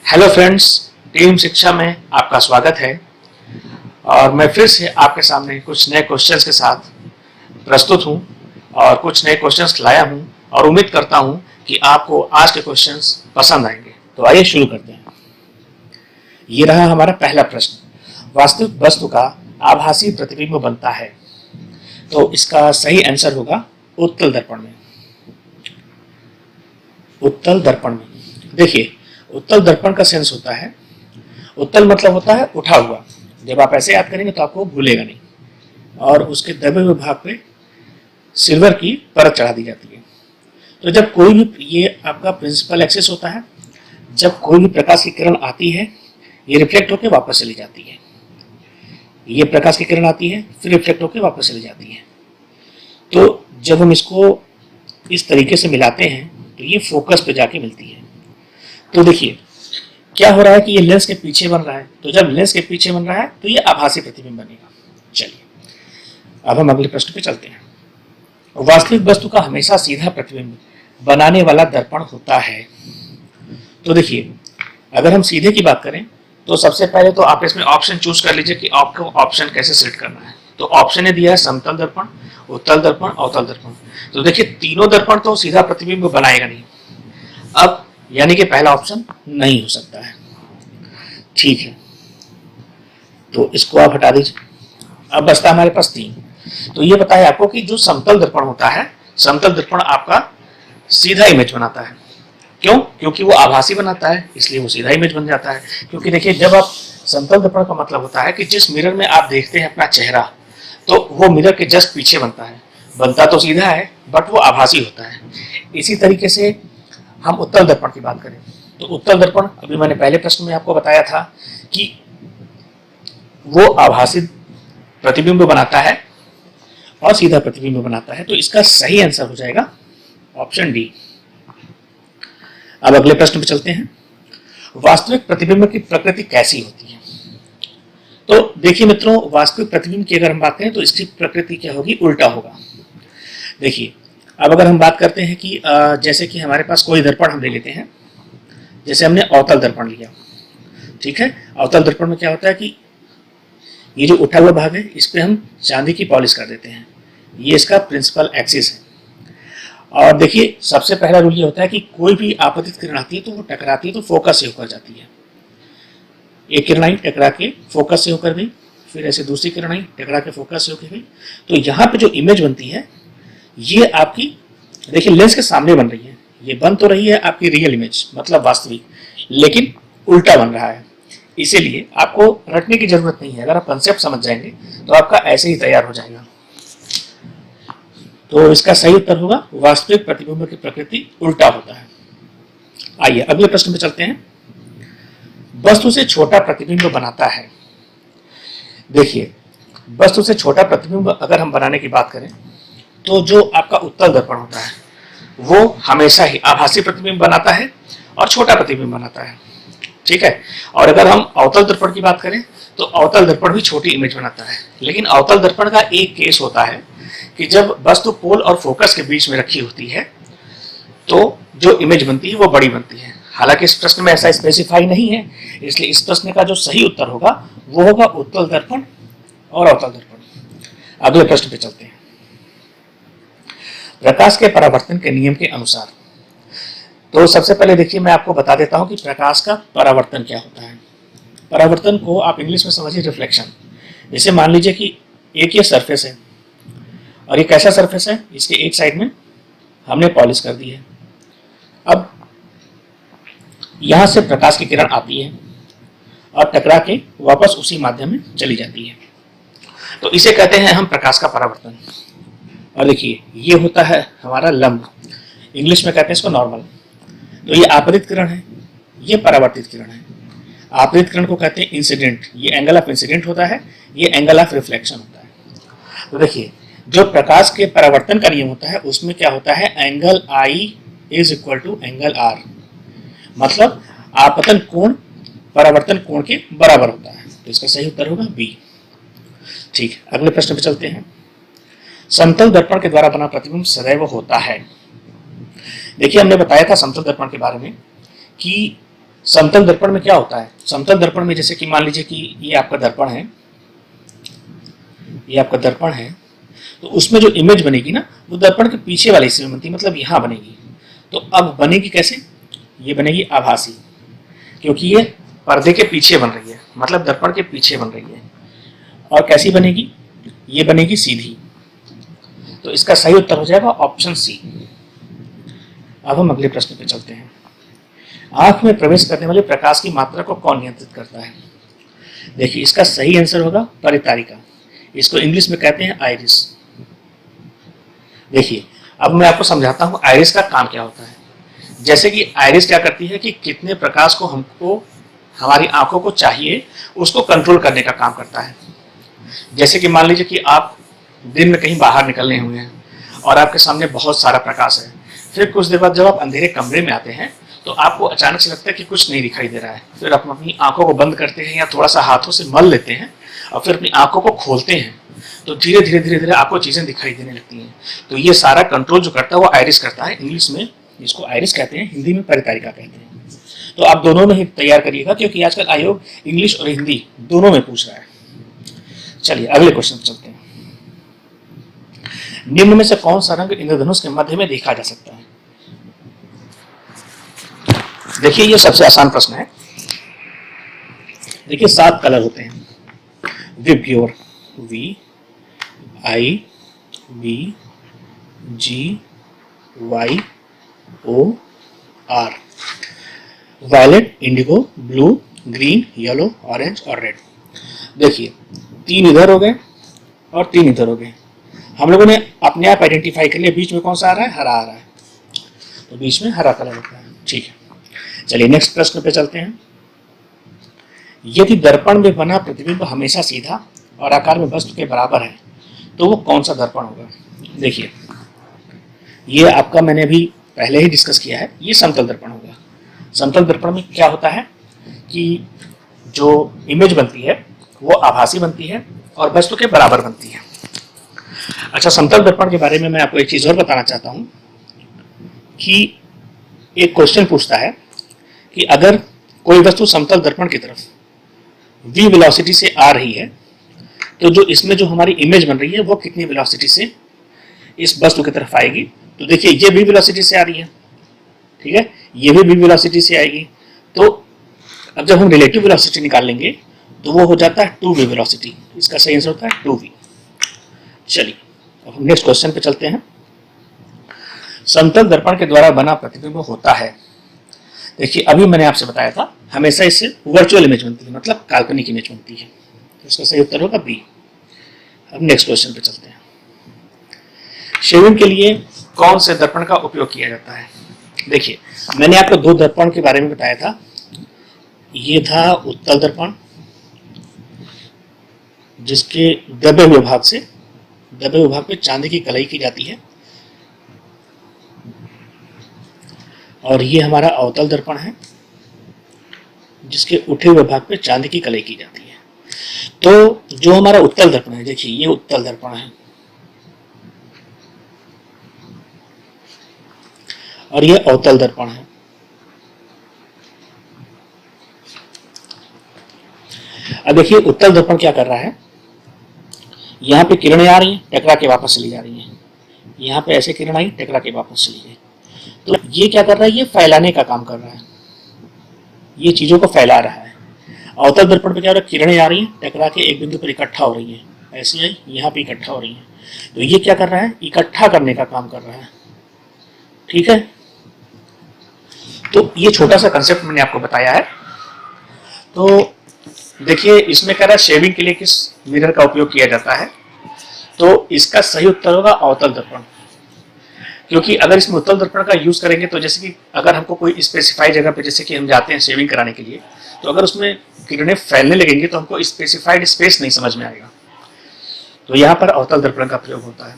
Hello friends, team शिक्षा में आपका स्वागत है। और मैं फिर से आपके सामने कुछ नए क्वेश्चंस के साथ प्रस्तुत हूं और कुछ नए क्वेश्चंस लाया हूं और उम्मीद करता हूं कि आपको आज के क्वेश्चंस पसंद आएंगे। तो आइए शुरू करते हैं। ये रहा हमारा पहला प्रश्न, वास्तविक वस्तु का आभासी प्रतिबिंब बनता है। तो इसका सही आंसर होगा उत्तल दर्पण में। उत्तल दर्पण में देखिए, उत्तल दर्पण का सेंस होता है, उत्तल मतलब होता है उठा हुआ। जब आप ऐसे याद करेंगे तो आपको भूलेगा नहीं। और उसके दबे हुए भाग पे सिल्वर की परत चढ़ा दी जाती है। तो जब कोई भी, ये आपका प्रिंसिपल एक्सिस होता है, जब कोई भी प्रकाश की किरण आती है ये रिफ्लेक्ट होकर वापस चली जाती है। ये प्रकाश की किरण आती है फिर रिफ्लेक्ट होकर वापस चली जाती है। तो जब हम इसको इस तरीके से मिलाते हैं तो ये फोकस पे जाके मिलती है। तो देखिए क्या हो रहा है कि ये लेंस के पीछे बन रहा है। तो जब लेंस के पीछे बन रहा है तो ये आभासी प्रतिबिंब बनेगा। चलिए अब हम अगले प्रश्न पे चलते हैं। वास्तविक वस्तु का हमेशा सीधा प्रतिबिंब बनाने वाला दर्पण होता है। तो देखिए, अगर हम सीधे की बात करें तो सबसे पहले तो आप इसमें ऑप्शन चूज कर लीजिए कि आपको ऑप्शन कैसे सेट करना है। तो ऑप्शन ने दिया है समतल दर्पण, उत्तल दर्पण, अवतल दर्पण। तो देखिए तीनों दर्पण तो सीधा प्रतिबिंब बनाएगा नहीं। अब यानी कि पहला ऑप्शन नहीं हो सकता है। ठीक है, तो इसको आप हटा दीजिए। अब बचता हमारे पास तीन। तो ये बताया आपको कि जो समतल दर्पण होता है, समतल दर्पण आपका सीधा इमेज बनाता है। क्यों? क्योंकि वो आभासी बनाता है, इसलिए वो सीधा इमेज बन जाता है। क्योंकि देखिए, जब आप समतल दर्पण का मतलब होता है कि जिस मिरर में आप देखते हैं अपना चेहरा, तो वो मिरर के जस्ट पीछे बनता है। बनता तो सीधा है बट वो आभासी होता है। इसी तरीके से हम उत्तल दर्पण की बात करें तो उत्तल दर्पण, अभी मैंने पहले प्रश्न में आपको बताया था कि वो आभासी प्रतिबिंब बनाता है और सीधा प्रतिबिंब बनाता है। तो इसका सही आंसर हो जाएगा ऑप्शन डी। अब अगले प्रश्न पे चलते हैं। वास्तविक प्रतिबिंब की प्रकृति कैसी होती है? तो देखिए मित्रों, वास्तविक प्रतिबिंब की अगर हम बात करें तो इसकी प्रकृति क्या होगी? उल्टा होगा। देखिए, अब अगर हम बात करते हैं कि जैसे कि हमारे पास कोई दर्पण हम ले लेते हैं, जैसे हमने अवतल दर्पण लिया। ठीक है, अवतल दर्पण में क्या होता है कि ये जो उठा हुआ भाग है इस पे हम चांदी की पॉलिश कर देते हैं। ये इसका प्रिंसिपल एक्सिस है। और देखिए, सबसे पहला रूल ये होता है कि कोई भी आपतित किरण आती है तो वो टकराती है तो फोकस से होकर जाती है। एक किरण आई, टकरा के फोकस से होकर गई, फिर ऐसे दूसरी किरण आई, टकरा के फोकस से होकर गई। तो यहाँ पे जो इमेज बनती है ये आपकी, देखिए लेंस के सामने बन रही है। ये बन तो रही है आपकी रियल इमेज, मतलब वास्तविक, लेकिन उल्टा बन रहा है। इसीलिए आपको रटने की जरूरत नहीं है। अगर आप कंसेप्ट समझ जाएंगे तो आपका ऐसे ही तैयार हो जाएगा। तो इसका सही उत्तर होगा वास्तविक प्रतिबिंब की प्रकृति उल्टा होता है। आइए अगले प्रश्न पे चलते हैं। वस्तु से छोटा प्रतिबिंब बनाता है। देखिए, वस्तु से छोटा प्रतिबिंब अगर हम बनाने की बात करें तो जो आपका उत्तल दर्पण होता है वो हमेशा ही आभासी प्रतिबिंब बनाता है और छोटा प्रतिबिंब बनाता है। ठीक है, और अगर हम अवतल दर्पण की बात करें तो अवतल दर्पण भी छोटी इमेज बनाता है। लेकिन अवतल दर्पण का एक केस होता है कि जब वस्तु पोल और फोकस के बीच में रखी होती है तो जो इमेज बनती है वो बड़ी बनती है। हालांकि इस प्रश्न में ऐसा स्पेसिफाई नहीं है, इसलिए इस प्रश्न का जो सही उत्तर होगा वो होगा उत्तल दर्पण और अवतल दर्पण। अगले प्रश्न पे चलते हैं। प्रकाश के परावर्तन के नियम के अनुसार, तो सबसे पहले देखिए मैं आपको बता देता हूं कि प्रकाश का परावर्तन क्या होता है। परावर्तन को आप इंग्लिश में समझिए रिफ्लेक्शन। जैसे मान लीजिए कि एक ये सरफेस है और ये कैसा सरफेस है, इसके एक साइड में हमने पॉलिश कर दी है। अब यहां से प्रकाश की किरण आती है और टकरा के वापस उसी माध्यम में चली जाती है। तो इसे कहते हैं हम प्रकाश का परावर्तन। और देखिए, ये होता है हमारा लंब, इंग्लिश में कहते हैं इसको नॉर्मल। तो ये आपतित किरण है, ये परावर्तित किरण है। आपतित किरण को कहते हैं इंसिडेंट, ये एंगल ऑफ इंसिडेंट होता है, ये एंगल ऑफ रिफ्लेक्शन होता है। तो देखिए, जो प्रकाश के परावर्तन का नियम होता है उसमें क्या होता है, angle I is equal to angle R, मतलब आपतन कोण परावर्तन कोण के बराबर होता है। तो इसका सही उत्तर होगा बी। ठीक, अगले प्रश्न पे चलते हैं। समतल दर्पण के द्वारा बना प्रतिबिंब सदैव होता है। देखिए, हमने बताया था समतल दर्पण के बारे में कि समतल दर्पण में क्या होता है, समतल दर्पण में जैसे कि मान लीजिए कि ये आपका दर्पण है, ये आपका दर्पण है, तो उसमें जो इमेज बनेगी ना वो दर्पण के पीछे वाले हिस्से में बनती है, मतलब यहां बनेगी। तो अब बनेगी कैसे, ये बनेगी आभासी, क्योंकि ये पर्दे के पीछे बन रही है, मतलब दर्पण के पीछे बन रही है। और कैसी बनेगी, ये बनेगी सीधी। तो इसका सही उत्तर हो जाएगा ऑप्शन सी। अब हम अगले प्रश्न पे चलते हैं। आंख में प्रवेश करने वाले प्रकाश की मात्रा को कौन नियंत्रित करता है? देखिए इसका सही आंसर होगा परितारिका, इसको इंग्लिश में कहते हैं आइरिस। देखिए अब मैं आपको समझाता हूं आइरिस का काम क्या होता है। जैसे कि आइरिस क्या करती है कि कितने प्रकाश को हमको हमारी आंखों को चाहिए उसको कंट्रोल करने का काम करता है। जैसे कि मान लीजिए कि आप दिन में कहीं बाहर निकलने हुए हैं और आपके सामने बहुत सारा प्रकाश है, फिर कुछ देर बाद जब आप अंधेरे कमरे में आते हैं तो आपको अचानक से लगता है कि कुछ नहीं दिखाई दे रहा है, फिर आप अपनी आंखों को बंद करते हैं या थोड़ा सा हाथों से मल लेते हैं और फिर अपनी आंखों को खोलते हैं, तो धीरे धीरे धीरे धीरे आपको चीजें दिखाई देने लगती हैं। तो ये सारा कंट्रोल जो करता है वो आइरिस करता है। इंग्लिश में इसको आइरिस कहते हैं, हिंदी में परितारिका कहते हैं। तो आप दोनों में ही तैयार करिएगा, क्योंकि आजकल आयोग इंग्लिश और हिंदी दोनों में पूछ रहा है। चलिए अगले क्वेश्चन पर चलते हैं। निम्न में से कौन सा रंग इंद्रधनुष के मध्य में देखा जा सकता है? देखिए ये सबसे आसान प्रश्न है। देखिए 7 कलर होते हैं, VIBGYOR, V I B G Y O R, violet, indigo, blue, green, yellow, orange और रेड। देखिए 3 इधर हो गए और 3 इधर हो गए। हम लोगों ने अपने आप आइडेंटिफाई कर लिया बीच में कौन सा आ रहा है, हरा आ रहा है, तो बीच में हरा कलर होता है। ठीक है, चलिए नेक्स्ट प्रश्न पे चलते हैं। यदि दर्पण में बना प्रतिबिंब हमेशा सीधा और आकार में वस्तु के बराबर है तो वो कौन सा दर्पण होगा? देखिए ये आपका मैंने अभी पहले ही डिस्कस किया है, ये समतल दर्पण होगा। समतल दर्पण में क्या होता है कि जो इमेज बनती है वो आभासी बनती है और वस्तु के बराबर बनती है। अच्छा, समतल दर्पण के बारे में मैं आपको एक चीज और बताना चाहता हूं कि एक क्वेश्चन पूछता है कि अगर कोई वस्तु समतल दर्पण की तरफ v वेलोसिटी से आ रही है तो जो इसमें जो हमारी इमेज बन रही है वो कितनी वेलोसिटी से इस वस्तु की तरफ आएगी? तो देखिए ये v वेलोसिटी से आ रही है, ठीक है, ये भी v वेलोसिटी से आएगी। तो अब जब हम रिलेटिव वेलोसिटी निकाल लेंगे तो वो हो जाता है 2v वेलोसिटी। इसका सही आंसर होता है 2v। चलिए अब हम नेक्स्ट क्वेश्चन पे चलते हैं। समतल दर्पण के द्वारा बना प्रतिबिंब होता है, देखिए अभी मैंने आपसे बताया था हमेशा इससे वर्चुअल इमेज बनती है, मतलब काल्पनिक इमेज बनती है। तो इसका सही उत्तर होगा बी। अब नेक्स्ट क्वेश्चन पे चलते हैं। शेविंग के लिए कौन से दर्पण का उपयोग किया जाता है? देखिए मैंने आपको 2 दर्पण के बारे में बताया था। ये था उत्तल दर्पण जिसके दबे विभाग पे चांदी की कलाई की जाती है, और ये हमारा अवतल दर्पण है जिसके उठे हुए भाग पे चांदी की कलाई की जाती है। तो जो हमारा उत्तल दर्पण है, देखिए ये उत्तल दर्पण है और ये अवतल दर्पण है। अब देखिए उत्तल दर्पण क्या कर रहा है, यहाँ पे किरणें आ रही हैं, टकरा के वापस चली जा रही हैं, यहाँ पे ऐसे किरण आई, टकरा के वापस चली गई। तो ये क्या कर रहा है, ये फैलाने का काम कर रहा है, ये चीजों को फैला रहा है। अवतल दर्पण पे क्या हो रहा है, किरणें आ रही हैं, टकरा के एक बिंदु पर इकट्ठा हो रही हैं, ऐसी आई, यहाँ पे इकट्ठा हो रही हैं। तो ये क्या कर रहा है, इकट्ठा करने का काम कर रहा है। ठीक है, तो ये छोटा सा कंसेप्ट मैंने आपको बताया है। तो देखिए इसमें कह रहा है शेविंग के लिए किस मिरर का उपयोग किया जाता है, तो इसका सही उत्तर होगा अवतल दर्पण। क्योंकि अगर इसमें उत्तल दर्पण का यूज करेंगे तो जैसे कि अगर हमको कोई स्पेसिफाइड जगह पे, जैसे कि हम जाते हैं शेविंग कराने के लिए, तो अगर उसमें किरणें फैलने लगेंगी तो हमको स्पेसिफाइड स्पेस नहीं समझ में आएगा। तो यहाँ पर अवतल दर्पण का प्रयोग होता है।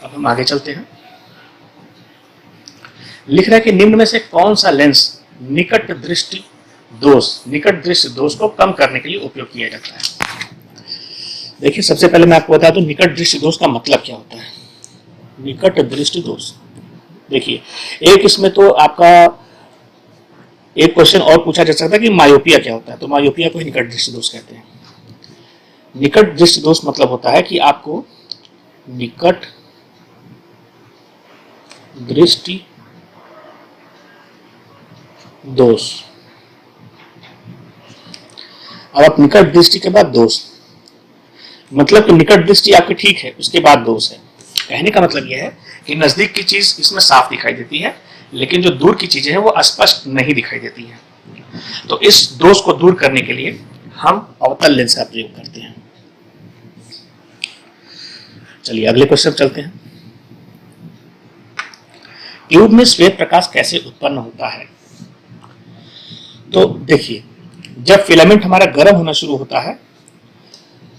अब हम आगे चलते हैं। लिख रहा है कि निम्न में से कौन सा लेंस निकट दृष्टि दोष को कम करने के लिए उपयोग किया जाता है? देखिए सबसे पहले मैं आपको बता दूं निकट दृष्टि दोष का मतलब क्या होता है। निकट दृष्टि दोष, देखिए एक इसमें तो आपका एक क्वेश्चन और पूछा जा सकता है कि मायोपिया क्या होता है, तो मायोपिया को ही निकट दृष्टि दोष कहते हैं। निकट दृष्टि दोष मतलब होता है कि आपको निकट दृष्टि दोष, अब आप निकट दृष्टि के बाद दोष, मतलब कि निकट दृष्टि आपकी ठीक है, उसके बाद दोष है। कहने का मतलब यह है कि नजदीक की चीज इसमें साफ दिखाई देती है, लेकिन जो दूर की चीजें हैं वो अस्पष्ट नहीं दिखाई देती हैं। तो इस दोष को दूर करने के लिए हम अवतल लेंस का प्रयोग करते हैं। चलिए अगले क्वेश्चन चलते हैं। ट्यूब में श्वेत प्रकाश कैसे उत्पन्न होता है? तो देखिए, जब फिलामेंट हमारा गर्म होना शुरू होता है,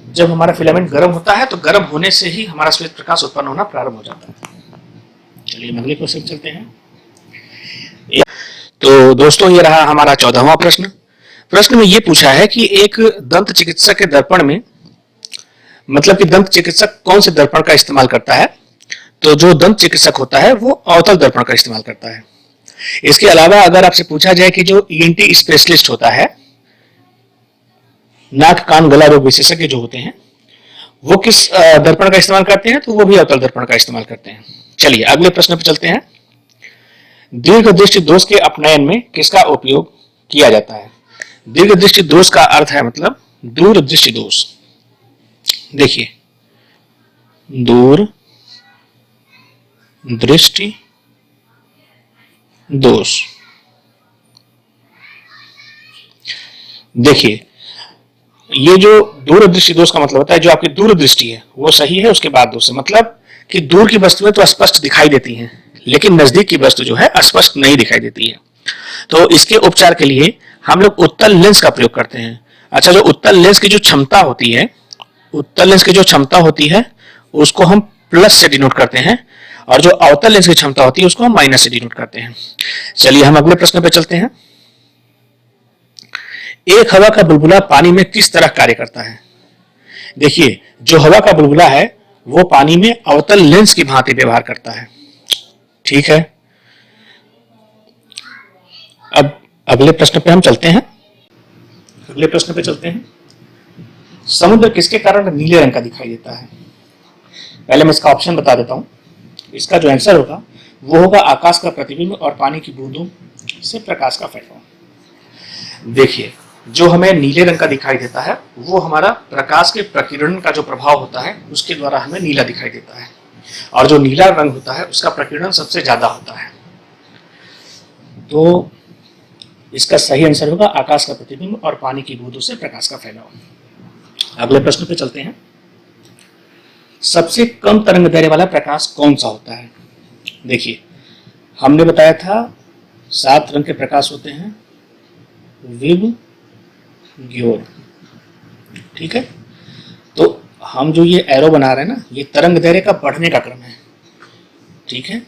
जब हमारा फिलामेंट गर्म होता है तो गर्म होने से ही हमारा श्वेत प्रकाश उत्पन्न होना प्रारंभ हो जाता है। चलिए अगले क्वेश्चन चलते हैं। तो दोस्तों, ये रहा हमारा 14वां प्रश्न। प्रश्न में ये पूछा है कि एक दंत चिकित्सक के दर्पण में, मतलब कि दंत चिकित्सक कौन से दर्पण का इस्तेमाल करता है? तो जो दंत चिकित्सक होता है वो अवतल दर्पण का इस्तेमाल करता है। इसके अलावा अगर आपसे पूछा जाए कि जो ईएनटी स्पेशलिस्ट होता है, नाक कान गला रोग विशेषज्ञ जो होते हैं, वो किस दर्पण का इस्तेमाल करते हैं? तो वो भी अवतल दर्पण का इस्तेमाल करते हैं। चलिए अगले प्रश्न पर चलते हैं। दीर्घ दृष्टि दोष के अपनयन में किसका उपयोग किया जाता है? दीर्घ दृष्टि दोष का अर्थ है मतलब दूर दृष्टि दोष। देखिए, दूर दृष्टि दोष, देखिए ये जो दूरदृष्टि दोष का मतलब होता है जो आपकी दूरदृष्टि है वो सही है, उसके बाद दोष है, मतलब कि दूर की वस्तुएं तो स्पष्ट दिखाई देती हैं लेकिन नजदीक की वस्तु जो है स्पष्ट नहीं दिखाई देती है। तो इसके उपचार के लिए हम लोग उत्तल लेंस का प्रयोग करते हैं। अच्छा, जो उत्तल लेंस की जो क्षमता होती है, उत्तल लेंस की जो क्षमता होती है उसको हम प्लस से डिनोट करते हैं, और जो अवतल लेंस की क्षमता होती है उसको हम माइनस से डिनोट करते हैं। चलिए हम अगले प्रश्न पे चलते हैं। एक हवा का बुलबुला पानी में किस तरह कार्य करता है? देखिए, जो हवा का बुलबुला है वो पानी में अवतल लेंस की भांति व्यवहार करता है। ठीक है, अब अगले प्रश्न पे हम चलते हैं। अगले प्रश्न पे चलते हैं। समुद्र किसके कारण नीले रंग का दिखाई देता है? पहले मैं इसका ऑप्शन बता देता हूं। इसका जो आंसर होगा वो होगा आकाश का प्रतिबिंब और पानी की बूंदों से प्रकाश का फैलाव। देखिए, जो हमें नीले रंग का दिखाई देता है वो हमारा प्रकाश के प्रकीर्णन का जो प्रभाव होता है उसके द्वारा हमें नीला दिखाई देता है, और जो नीला रंग होता है उसका प्रकीर्णन सबसे ज्यादा होता है। तो इसका सही आंसर होगा आकाश का प्रतिबिंब और पानी की बूंदों से प्रकाश का फैलाव। अगले प्रश्न पे चलते हैं। सबसे कम तरंग दैर्ध्य वाला प्रकाश कौन सा होता है? देखिए, हमने बताया था 7 रंग के प्रकाश होते हैं, विब ग्योर। ठीक है, तो हम जो ये एरो बना रहे हैं ना, ये तरंग दैर्ध्य का बढ़ने का क्रम है। ठीक है,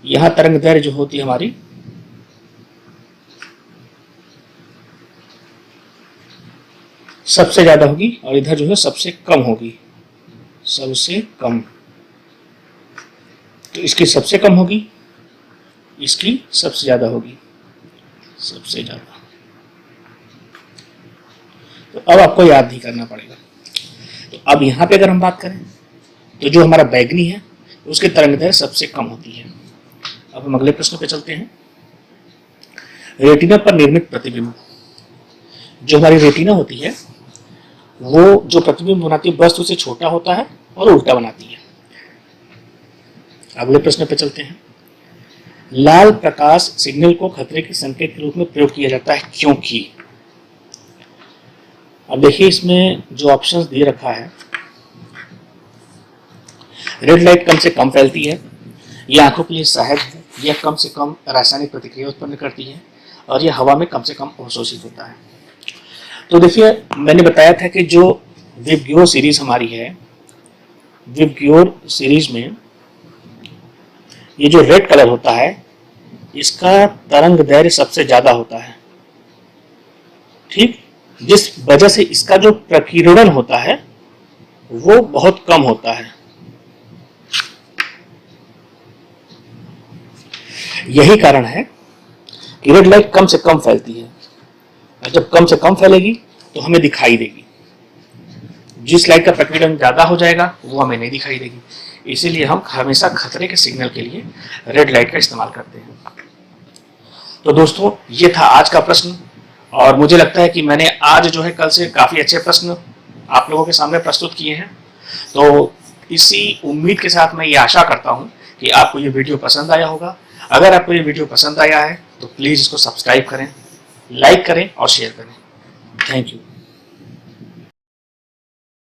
यहां तरंग दैर्ध्य जो होती है हमारी सबसे ज्यादा होगी और इधर जो है सबसे कम होगी, सबसे कम। तो इसकी सबसे कम होगी, इसकी सबसे ज्यादा होगी, सबसे ज्यादा। तो अब आपको याद नहीं करना पड़ेगा। तो अब यहां पे अगर हम बात करें तो जो हमारा बैगनी है उसकी तरंग दैर्ध्य सबसे कम होती है। अब हम अगले प्रश्न पे चलते हैं। रेटिना पर निर्मित प्रतिबिंब, जो हमारी रेटिना होती है वो जो प्रतिबिंब बनाती है वस्तु से छोटा होता है और उल्टा बनाती है। अगले प्रश्न पे चलते हैं। लाल प्रकाश सिग्नल को खतरे के संकेत के रूप में प्रयोग किया जाता है क्योंकि, अब देखिए इसमें जो ऑप्शंस दे रखा है, रेड लाइट कम से कम फैलती है, यह आंखों के लिए सहायक है, यह कम से कम रासायनिक प्रतिक्रिया उत्पन्न करती है, और यह हवा में कम से कम अवशोषित होता है। तो देखिए, मैंने बताया था कि जो विबग्योर सीरीज हमारी है, विबग्योर सीरीज में ये जो रेड कलर होता है इसका तरंग दैर्ध्य सबसे ज्यादा होता है। ठीक, जिस वजह से इसका जो प्रकीर्णन होता है वो बहुत कम होता है। यही कारण है कि रेड लाइट कम से कम फैलती है, और जब कम से कम फैलेगी तो हमें दिखाई देगी। जिस लाइट का प्रकीर्णन ज्यादा हो जाएगा वो हमें नहीं दिखाई देगी। इसीलिए हम हमेशा खतरे के सिग्नल के लिए रेड लाइट का इस्तेमाल करते हैं। तो दोस्तों, ये था आज का प्रश्न, और मुझे लगता है कि मैंने आज जो है कल से काफी अच्छे प्रश्न आप लोगों के सामने प्रस्तुत किए हैं। तो इसी उम्मीद के साथ मैं ये आशा करता हूं कि आपको ये वीडियो पसंद आया होगा। अगर आपको ये वीडियो पसंद आया है तो प्लीज इसको सब्सक्राइब करें, लाइक करें और शेयर करें। Thank you.